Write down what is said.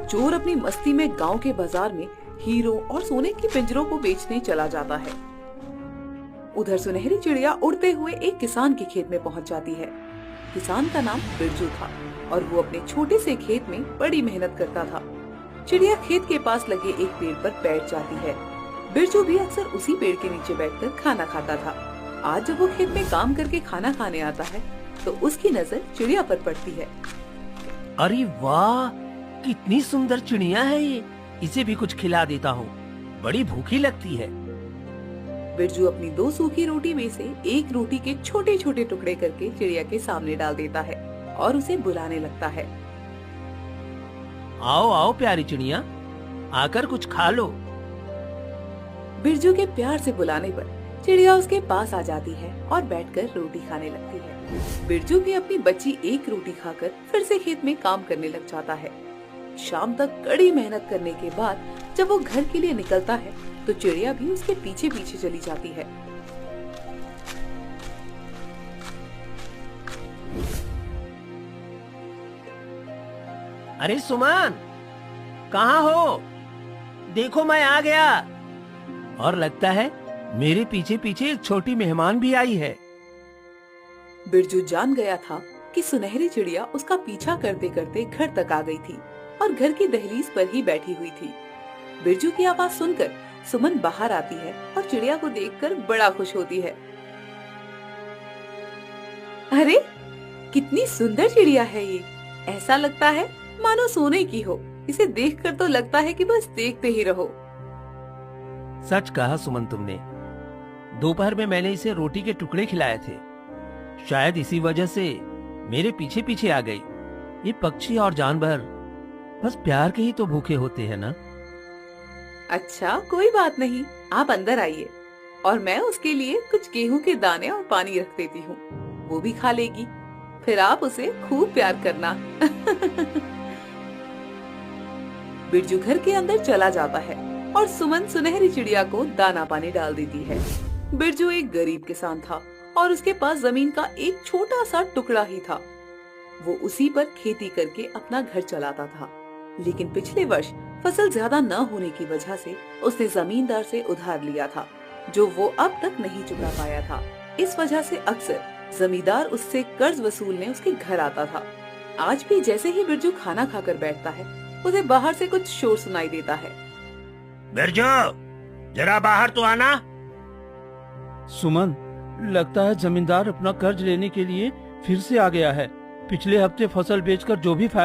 चोर अपनी मस्ती में गांव के बाजार में हीरो और सोने की पिंजरों को बेचने चला जाता है। उधर सुनहरी चिड़िया उड़ते हुए एक किसान के खेत में पहुंच जाती है। किसान का नाम बिरजू था और वो अपने छोटे से खेत में बड़ी मेहनत करता था। चिड़िया खेत के पास लगे एक पेड़ पर बैठ जाती है। बिरजू भी अक्सर उसी पेड़ के नीचे बैठकर खाना खाता था। आज जब वो खेत में काम करके खाना खाने आता है तो उसकी नजर चिड़िया पर पड़ती है। अरे वाह, कितनी सुंदर चिड़िया है ये। इसे भी कुछ खिला देता हूँ, बड़ी भूखी लगती है। बिरजू अपनी 2 सूखी रोटी में से एक रोटी के छोटे छोटे टुकड़े करके चिड़िया के सामने डाल देता है और उसे बुलाने लगता है। आओ आओ प्यारी चिड़िया, आकर कुछ खा लो। बिरजू के प्यार से बुलाने पर चिड़िया उसके पास आ जाती है और बैठकर रोटी खाने लगती है। बिरजू भी अपनी बची एक रोटी खाकर फिर से खेत में काम करने लग जाता है। शाम तक कड़ी मेहनत करने के बाद जब वो घर के लिए निकलता है तो चिड़िया भी उसके पीछे पीछे चली जाती है। अरे सुमन, कहाँ हो? देखो मैं आ गया। और लगता है मेरे पीछे पीछे एक छोटी मेहमान भी आई है। बिरजू जान गया था कि सुनहरी चिड़िया उसका पीछा करते करते घर तक आ गई थी और घर की दहलीज पर ही बैठी हुई थी। बिरजू की आवाज सुनकर सुमन बाहर आती है और चिड़िया को देखकर बड़ा खुश होती है। अरे कितनी सुंदर चिड़िया है ये, ऐसा लगता है मानो सोने की हो। इसे देखकर तो लगता है कि बस देखते ही रहो। सच कहा सुमन तुमने। दोपहर में मैंने इसे रोटी के टुकड़े खिलाए थे, शायद इसी वजह से मेरे पीछे पीछे आ गई। ये पक्षी और जानवर बस प्यार के ही तो भूखे होते हैं ना। अच्छा कोई बात नहीं, आप अंदर आइए और मैं उसके लिए कुछ गेहूं के दाने और पानी रख देती हूँ, वो भी खा लेगी। फिर आप उसे खूब प्यार करना। बिरजू घर के अंदर चला जाता है और सुमन सुनहरी चिड़िया को दाना पानी डाल देती है। बिरजू एक गरीब किसान था और उसके पास जमीन का एक छोटा सा टुकड़ा ही था। वो उसी पर खेती करके अपना घर चलाता था, लेकिन पिछले वर्ष फसल ज्यादा न होने की वजह से उसने जमींदार से उधार लिया था, जो वो अब तक नहीं चुका पाया था। इस वजह से अक्सर जमींदार उससे कर्ज वसूलने उसके घर आता था। आज भी जैसे ही बिरजू खाना खाकर बैठता है, उसे बाहर से कुछ शोर सुनाई देता है। बिरजू, जरा बाहर तो आना। सुमन, लगता है जमींदार अपना कर्ज लेने के लिए फिर से आ गया है। पिछले हफ्ते फसल बेचकर जो भी फायदा